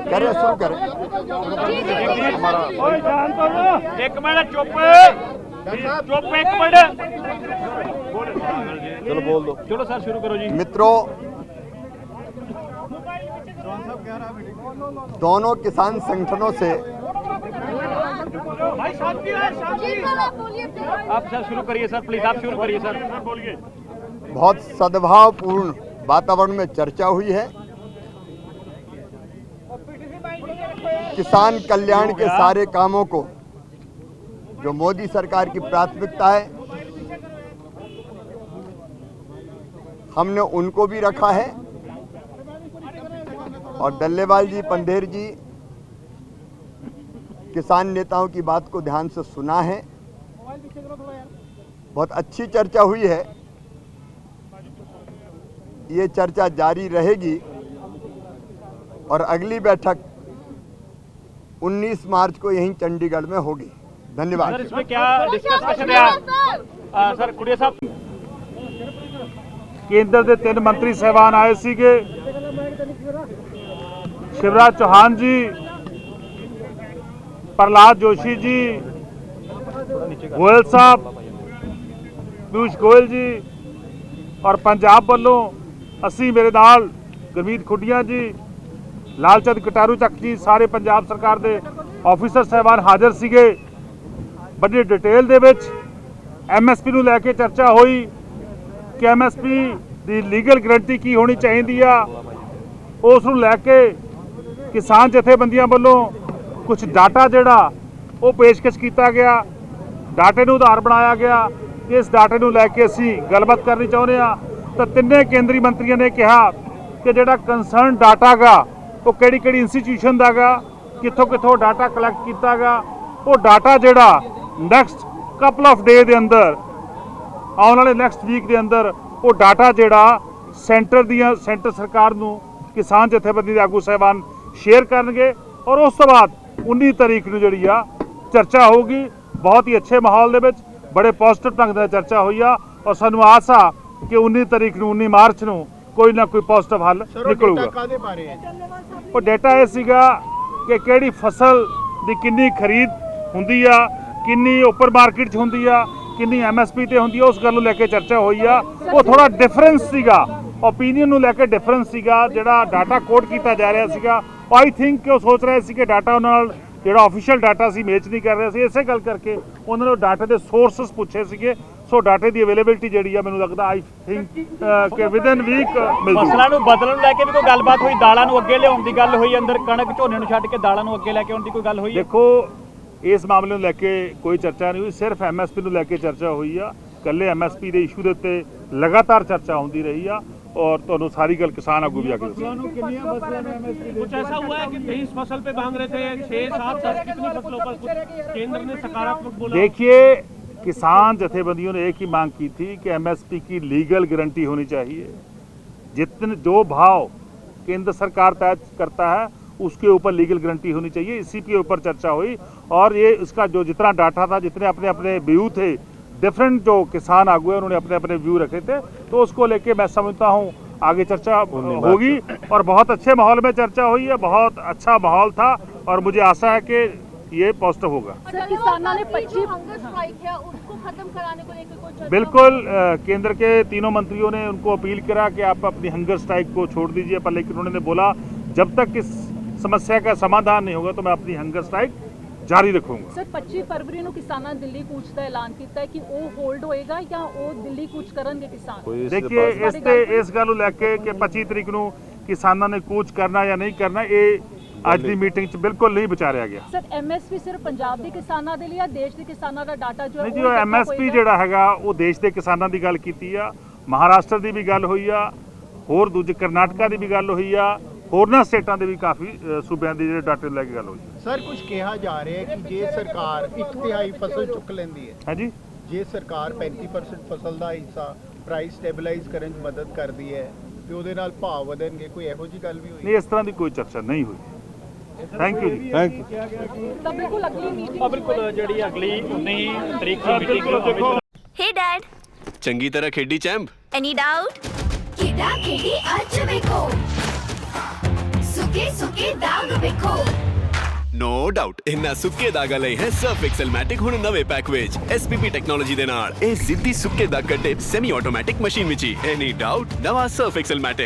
करें शुरू करें। एक मिनट चुप चुप एक मिनट चलो बोल दो। चलो सर शुरू करो जी। मित्रों, दोनों किसान संगठनों से आप सर शुरू करिए सर, प्लीज आप शुरू करिए सर, बोलिए। बहुत सद्भावपूर्ण वातावरण में चर्चा हुई है। किसान कल्याण के सारे कामों को जो मोदी सरकार की प्राथमिकता है, हमने उनको भी रखा है और डल्लेवाल जी, पंधेर जी किसान नेताओं की बात को ध्यान से सुना है। बहुत अच्छी चर्चा हुई है। ये चर्चा जारी रहेगी और अगली बैठक 19 मार्च को यहीं चंडीगढ़ में होगी। धन्यवाद। सर इसमें क्या डिस्कशन है सर? कुड़िया साहब, केंद्र के 3 मंत्री साहबान आए सीगे, शिवराज चौहान जी, प्रहलाद जोशी जी, गोयल साहब, पीयूष गोयल जी और पंजाब वालों असी मेरे नाल गुरमीत खुडिया जी, लालचंद कटारू चक जी, सारे पंजाब सरकार के ऑफिसर साहबान हाजिर सीगे। बड़ी डिटेल दे विच MSP नूं लैके चर्चा हुई कि MSP दी लीगल गारंटी की होनी चाहिए। उस नूं लैके किसान जथेबंदियां वालों कुछ डाटा जिहड़ा वो पेशकश किया गया, डाटे नूं आधार बनाया गया। इस डाटे नूं लैके असीं गलबात करनी चाहुंदे हां। तो तिन्ने केंद्रीय मंत्रियों ने कहा कि जिहड़ा कंसर्न डाटा गा वो किहड़ी इंस्टीट्यूशन दा गा, कित्थों कित्थों डाटा कलैक्ट किया गा, वो डाटा जिहड़ा next couple of day they अंदर आने वाले नैक्सट वीक के अंदर वो डाटा जिहड़ा सेंटर सरकार नूं किसान जथेबंदी दे आगू साहबान शेयर करनगे और उस तो बाद 19 तारीख नूं जिहड़ी आ चर्चा होगी। बहुत ही अच्छे माहौल दे विच बड़े पॉजिटिव ढंग नाल चर्चा हुई आ और सानूं आस आ कि 19 तारीख नूं 19 मार्च नूं कोई ना कोई पॉजिटिव हल निकलूगा। वो डेटा ये सीगा कि किहड़ी फसल दी किन्नी खरीद हुंदी आ, किन्नी ओपन मार्केट च हुंदी आ, किन्नी MSP ते हुंदी आ, उस गल नूं लैके चर्चा हुई आ। वो थोड़ा डिफरेंस सीगा, ओपीनियन नूं लैके डिफरेंस सीगा, जिहड़ा डाटा कोट किया जा रहा सीगा। आई थिंक कि वो सोच रहे सी कि डाटा उन्हां नाल जिहड़ा ऑफिशियल डाटा सी मैच नहीं कर रहे सी, इसे गल करके उन्होंने डाटे के सोर्सिस पूछे सीगे। सो डाटे की अवेलेबिलिटी जिहड़ी आ मैनूं लगदा आई थिंक कि विद इन वीक मिल जूगी। फसलों बदलण लैके भी कोई गलबात हुई, दालां नूं अगे लियाउण दी गल हुई, अंदर कणक झोने नूं छड्ड के दालां नूं अगे लैके आउण दी कोई गल हुई? देखो, इस मामले नूं लैके कोई चर्चा नहीं हुई, सिर्फ MSP नूं लैके चर्चा हुई आ। कल्ले MSP के इशू के उत्ते लगातार चर्चा होंदी रही आ और तुहानूं सारी गल किसान आगू भी आके कुछ ऐसा हुआ है कि 23 फसल पे भांग रहे थे, 6, 7, 10 कितनी फसलों पर कुछ केंद्र ने सकारात्मक बोला? देखिए, किसान जथेबंदियों ने एक ही मांग की थी कि MSP की लीगल गारंटी होनी चाहिए। जितने जो भाव केंद्र सरकार तय करता है उसके ऊपर लीगल गारंटी होनी चाहिए। इसी के ऊपर चर्चा हुई और ये इसका जो जितना डाटा था, जितने अपने अपने व्यू थे, डिफरेंट जो किसान आगू है उन्होंने अपने अपने व्यू रखे थे, तो उसको लेके मैं समझता हूँ आगे चर्चा होगी और बहुत अच्छे माहौल में चर्चा हुई है। बहुत अच्छा माहौल था और मुझे आशा है कि ये पॉजिटिव होगा। बिल्कुल, केंद्र के तीनों मंत्रियों ने उनको अपील करा कि आप अपनी हंगर स्ट्राइक को छोड़ दीजिए, पर लेकिन उन्होंने बोला जब तक इस समस्या का समाधान नहीं होगा तो मैं अपनी हंगर स्ट्राइक जारी रखूंगा। सर 25 फरवरी ਨੂੰ ਕਿਸਾਨਾਂ ਦਿੱਲੀ ਕੂਚ ਦਾ ਐਲਾਨ ਕੀਤਾ ਹੈ ਕਿ ਉਹ ਹੋਲਡ ਹੋਏਗਾ ਜਾਂ ਉਹ ਦਿੱਲੀ ਕੂਚ ਕਰਨਗੇ ਕਿਸਾਨ? देखिए, इस गल ਨੂੰ ਲੈ ਕੇ ਕਿ 25 ਤਰੀਕ ਨੂੰ ਕਿਸਾਨਾਂ ਨੇ ਕੂਚ ਕਰਨਾ ਜਾਂ ਨਹੀਂ ਕਰਨਾ, ਇਹ ਅੱਜ ਦੀ ਮੀਟਿੰਗ 'ਚ ਬਿਲਕੁਲ ਨਹੀਂ ਵਿਚਾਰਿਆ ਗਿਆ। ਸਰ MSP ਸਿਰਫ ਪੰਜਾਬ ਦੇ ਕਿਸਾਨਾਂ ਦੇ ਲਈ ਆ, ਦੇਸ਼ ਦੇ ਕਿਸਾਨਾਂ ਦਾ ਡਾਟਾ ਜੋ ਹੈ ਨਹੀਂ ਜੀ, ਉਹ MSP ਜਿਹੜਾ ਹੈਗਾ ਉਹ ਦੇਸ਼ ਦੇ ਕਿਸਾਨਾਂ ਦੀ ਗੱਲ ਕੀਤੀ ਆ, ਮਹਾਰਾਸ਼ਟਰ ਦੀ ਵੀ ਗੱਲ ਹੋਈ ਆ, ਹੋਰ ਦੂਜੇ ਕਰਨਾਟਕਾ ਦੀ ਵੀ ਗੱਲ ਹੋਈ ਆ, ਹੋਰਨਾਂ ਸਟੇਟਾਂ ਦੇ ਵੀ ਕਾਫੀ ਸੂਬਿਆਂ ਦੇ ਜਿਹੜੇ ਡਾਟੇ ਲੈ ਕੇ ਗੱਲ ਹੋਈ। ਸਰ ਕੁਝ ਕਿਹਾ ਜਾ ਰਿਹਾ ਹੈ ਕਿ ਜੇ ਸਰਕਾਰ 1/3 ਫਸਲ ਚੁੱਕ ਲੈਂਦੀ ਹੈ, ਹਾਂਜੀ, ਜੇ ਸਰਕਾਰ 35% ਫਸਲ ਦਾ ਹਿੱਸਾ ਪ੍ਰਾਈਸ ਸਟੇਬਲਾਈਜ਼ ਕਰਨ 'ਚ ਮਦਦ ਕਰਦੀ ਹੈ ਤੇ ਉਹਦੇ ਨਾਲ ਭਾਅ ਵਧਣਗੇ, ਕੋਈ ਇਹੋ ਜਿਹੀ ਗੱਲ ਵੀ ਹੋਈ? ਨਹੀਂ, ਇਸ ਤਰ੍ਹਾਂ ਦੀ ਕੋਈ ਚਰਚਾ ਨਹੀਂ ਹੋਈ। ਥੈਂਕ ਯੂ ਜੀ, ਥੈਂਕ ਯੂ। ਤਾਂ ਬਿਲਕੁਲ ਅਗਲੀ ਮੀਟਿੰਗ ਬਿਲਕੁਲ ਜਿਹੜੀ ਅਗਲੀ 19 ਤਰੀਕ ਦੀ ਮੀਟਿੰਗ। हे डैड, चंगी तरह खेडी चैंप। Any doubt? ਕਿੱਦਾਂ ਖੇਡੀ ਅੱਜ ਵੇਖੋ ਵੇਖੋ नो डाउट इन्ना सुक्के दागा ਲਈ ਹੈ ਸਰਫ ਐਕਸਲ ਮੈਟਿਕ ਹੁਣ ਨਵੇਂ ਪੈਕ ਵਿੱਚ SPP ਟੈਕਨੋਲੋਜੀ ਦੇ ਨਾਲ ਇਹ ਜ਼ਿੱਦੀ ਸੁੱਕੇ ਦਾਗ ਕੱਢੇ ਸੈਮੀ ਆਟੋਮੈਟਿਕ ਮਸ਼ੀਨ ਵਿੱਚ ਹੀ ਐਨੀ ਡਾਊਟ ਨਵਾਂ ਸਰਫ ਐਕਸਲ ਮੈਟਿਕ